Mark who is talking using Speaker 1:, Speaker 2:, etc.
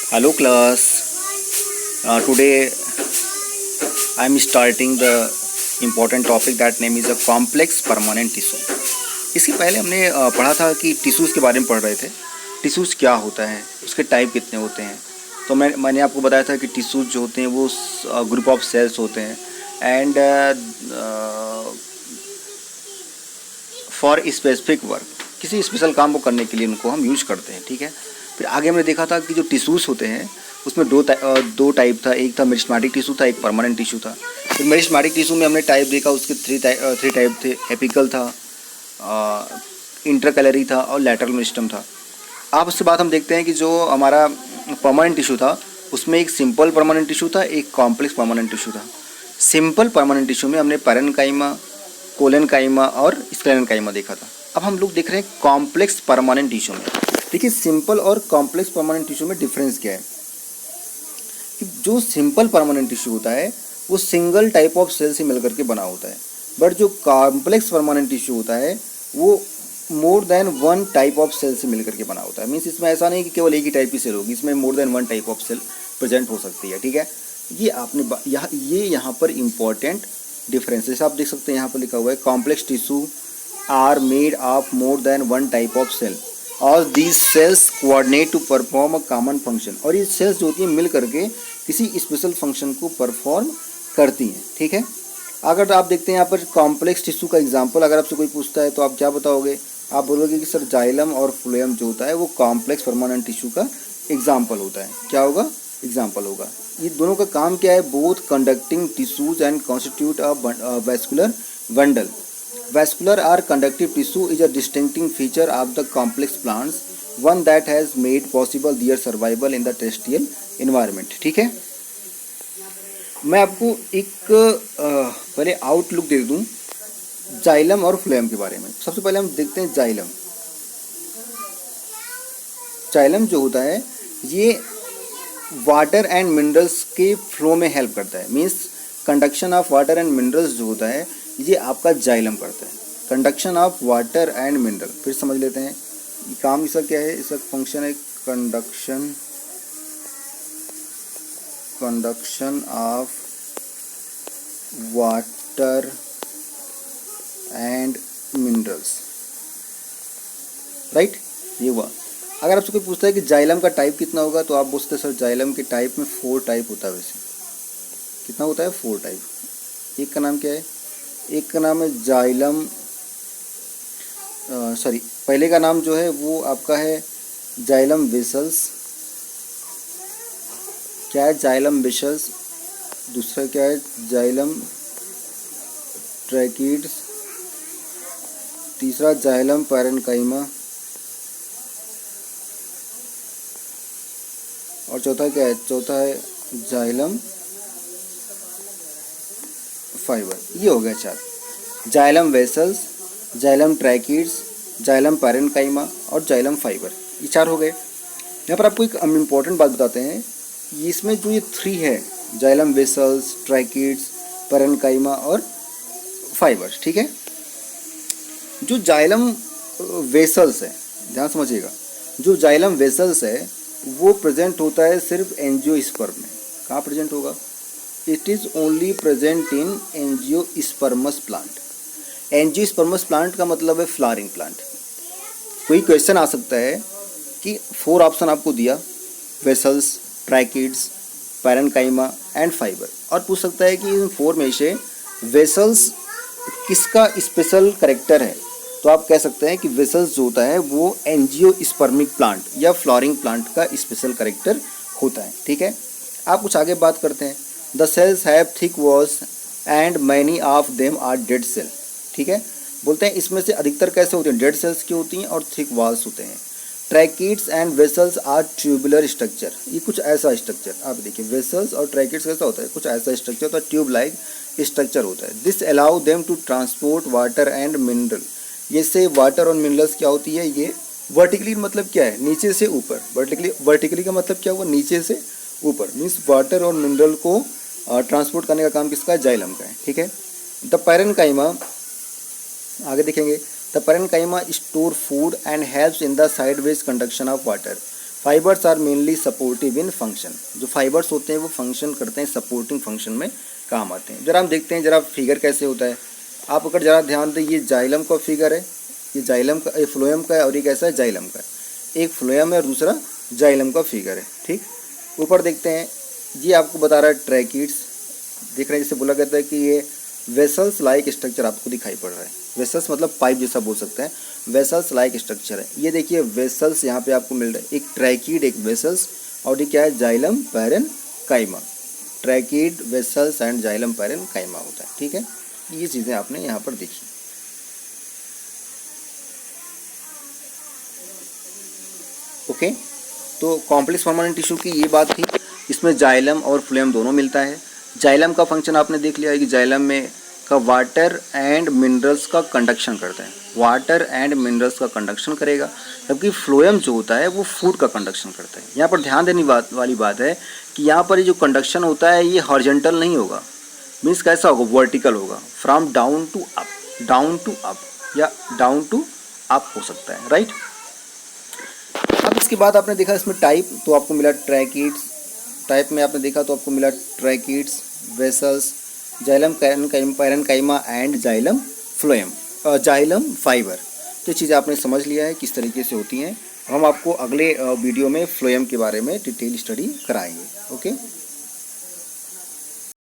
Speaker 1: Hello class. Today I am starting the important topic that name is a complex permanent tissue. इसके पहले हमने पढ़ा था कि टिश्यूज़ के बारे में पढ़ रहे थे। टिश्यूज़ क्या होता है, उसके टाइप कितने होते हैं। तो मैंने आपको बताया था कि टिश्यूज़ जो होते हैं वो ग्रुप ऑफ सेल्स होते हैं एंड फॉर स्पेसिफिक वर्क, किसी स्पेशल काम को करने के लिए उनको हम यूज करते हैं। ठीक है। फिर आगे हमने देखा था कि जो टिश्यूज़ होते हैं उसमें दो टाइप था। एक था मेरिस्टेमेटिक टिश्यू था, एक परमानेंट टिश्यू था। फिर मेरिस्टेमेटिक टिश्यू में हमने टाइप देखा, उसके थ्री टाइप थे। एपिकल था, इंटरकैलरी था और लैटरल मेरिस्टम था। अब उसके बाद हम देखते हैं कि जो हमारा परमानेंट टिश्यू था उसमें एक सिंपल परमानेंट टिश्यू था, एक कॉम्प्लेक्स परमानेंट टिश्यू था। सिंपल परमानेंट टिश्यू में हमने पैरेन्काइमा, कोलेनकाइमा और स्क्लेरेनकाइमा देखा था। अब हम लोग देख रहे हैं कॉम्प्लेक्स परमानेंट टिश्यू में। देखिए सिंपल और कॉम्प्लेक्स परमानेंट टिश्यू में डिफरेंस क्या है कि जो सिंपल परमानेंट टिश्यू होता है वो सिंगल टाइप ऑफ सेल से मिलकर के बना होता है, बट जो कॉम्प्लेक्स परमानेंट टिश्यू होता है वो more than one type of cell से मिलकर के बना होता है। मीन्स इसमें ऐसा नहीं कि केवल एक ही टाइप की सेल होगी, इसमें more than one type of cell present हो सकती है। ठीक है, ये आपने यहाँ पर इम्पॉर्टेंट डिफरेंस, जैसे आप देख सकते हैं यहाँ पर लिखा हुआ है complex tissue are made of more than one type of cell और these cells coordinate to perform a common function. और ये सेल्स जो होती हैं मिल करके किसी स्पेशल फंक्शन को परफॉर्म करती हैं। ठीक है। अगर आप देखते हैं यहाँ पर कॉम्प्लेक्स टिश्यू का एग्जांपल अगर आपसे कोई पूछता है तो आप क्या बताओगे? आप बोलोगे कि सर जाइलम और फ्लोएम जो होता है वो कॉम्प्लेक्स परमानेंट टिश्यू का एग्जाम्पल होता है। क्या होगा? एग्जाम्पल होगा। ये दोनों का काम क्या है? Both conducting tissues and constitute a vascular bundle. Vascular or conductive tissue is a distinctive feature of the complex plants, one that has made possible their survival in the terrestrial environment. ठीक है। मैं आपको एक पहले outlook दे दूं xylem और phloem के बारे में। सबसे पहले हम देखते हैं जाइलम। जाइलम जो होता है ये वाटर एंड मिनरल्स के फ्लो में हेल्प करता है। Means conduction of water and minerals जो होता है ये आपका जाइलम करता है। Conduction of water and mineral, फिर समझ लेते हैं ये काम इसका क्या है। इसका फंक्शन है conduction of water and minerals, right. ये हुआ। अगर आपसे कोई पूछता है कि जाइलम का टाइप कितना होगा तो आप बोलते हैं सर जाइलम के टाइप में 4 टाइप होता है। वैसे कितना होता है? 4 टाइप। एक का नाम क्या है? एक का नाम है जाइलम, पहले का नाम जो है वो आपका है जाइलम वेसल्स। क्या है? Xylem vessels. दूसरा क्या है? Xylem tracheids. तीसरा जाइलम पैरेन्काइमा और चौथा क्या है? चौथा है जाइलम फाइबर। ये हो गया 4। Xylem vessels, xylem tracheids, xylem parenchyma और जाइलम फाइबर, ये 4 हो गए। यहाँ पर आपको एक इम्पॉर्टेंट बात बताते हैं, इसमें जो ये 3 है जाइलम वेसल्स, ट्रैकिड्स, पैरेन्काइमा और फाइबर, ठीक है। जो जाइलम वेसल्स है, ध्यान समझिएगा, जो जाइलम वेसल्स है वो प्रेजेंट होता है सिर्फ एंजियोस्पर्म में। कहाँ प्रेजेंट होगा? It is only present in angiosperms plant. Angiosperms plant का मतलब है फ्लावरिंग प्लांट। कोई क्वेश्चन आ सकता है कि 4 ऑप्शन आपको दिया, vessels, tracheids, parenchyma and fibre, और पूछ सकता है कि इन 4 में से वेसल्स किसका स्पेशल कैरेक्टर है। तो आप कह सकते हैं कि वेसल्स जो होता है वो एंजियोस्पर्मिक प्लांट या फ्लावरिंग प्लांट का स्पेशल कैरेक्टर होता है। ठीक है। आप कुछ आगे बात करते हैं। The cells have thick walls and many of them are dead cell. ठीक है। बोलते हैं इसमें से अधिकतर कैसे होते हैं? डेड सेल्स की होती हैं और थिक वॉल्स होते हैं। Tracheids and vessels are tubular structure. ये कुछ ऐसा स्ट्रक्चर, आप देखिए वेसल्स और ट्रैकिड्स कैसा होता है? कुछ ऐसा स्ट्रक्चर होता है, ट्यूब लाइक स्ट्रक्चर होता है। This allow them to transport water and mineral. ये से वाटर और मिनरल्स क्या होती है? ये वर्टिकली मतलब क्या है? नीचे से ऊपर। वर्टिकली का मतलब क्या हुआ? नीचे से ऊपर। मीन्स वाटर और मिनरल को ट्रांसपोर्ट करने का काम किसका है? जाइलम का है। ठीक है। द पैरेन्काइमा, आगे देखेंगे, the parenchyma store food and helps in the sideways conduction of water. Fibres are mainly supportive in function. जो फाइबर्स होते हैं वो फंक्शन करते हैं, सपोर्टिंग फंक्शन में काम आते हैं। जरा हम देखते हैं जरा फिगर कैसे होता है। आप अगर ज़रा ध्यान दें, ये जाइलम का फिगर है, ये जाइलम का, ये फ्लोएम का है और ये कैसा है, जाइलम का। एक फ्लोएम है और दूसरा जाइलम का फिगर है। ठीक, ऊपर देखते हैं, ये आपको बता रहा है ट्रैकिड्स। देख रहे हैं, जैसे बोला करता है कि ये वेसल्स लाइक स्ट्रक्चर आपको दिखाई पड़ रहा है। वेसल्स मतलब पाइप जैसा बोल सकते हैं, वेसल्स लाइक स्ट्रक्चर है। ये देखिए वेसल्स यहाँ पे आपको मिल रहा है, एक ट्रैकिड, एक वेसल्स, और ये क्या है, xylem parenchyma. Tracheid, vessels and xylem parenchyma होता है। ठीक है, ये चीज़ें आपने यहाँ पर देखी। ओके, तो कॉम्प्लेक्स परमानेंट टिश्यू की ये बात थी। इसमें जाइलम और फ्लोएम दोनों मिलता है। जाइलम का फंक्शन आपने देख लिया है कि जाइलम में का वाटर एंड मिनरल्स का कंडक्शन करता है, वाटर एंड मिनरल्स का कंडक्शन करेगा, जबकि फ्लोएम जो होता है वो फूड का कंडक्शन करता है। यहाँ पर ध्यान देने वाली बात है कि यहाँ पर ये जो कंडक्शन होता है ये हॉरिजॉन्टल नहीं होगा, मीन्स कैसा होगा, वर्टिकल होगा, from down to up, down to up या डाउन टू अप हो सकता है, राइट। अब इसके बाद आपने देखा इसमें टाइप, तो आपको मिला ट्रैकिड्स। टाइप में आपने देखा तो आपको मिला tracheids, vessels, xylem parenchyma and xylem phloem, xylem fibre. तो ये चीज़ें आपने समझ लिया है किस तरीके से होती हैं। हम आपको अगले वीडियो में फ्लोएम के बारे में डिटेल स्टडी कराएंगे। ओके।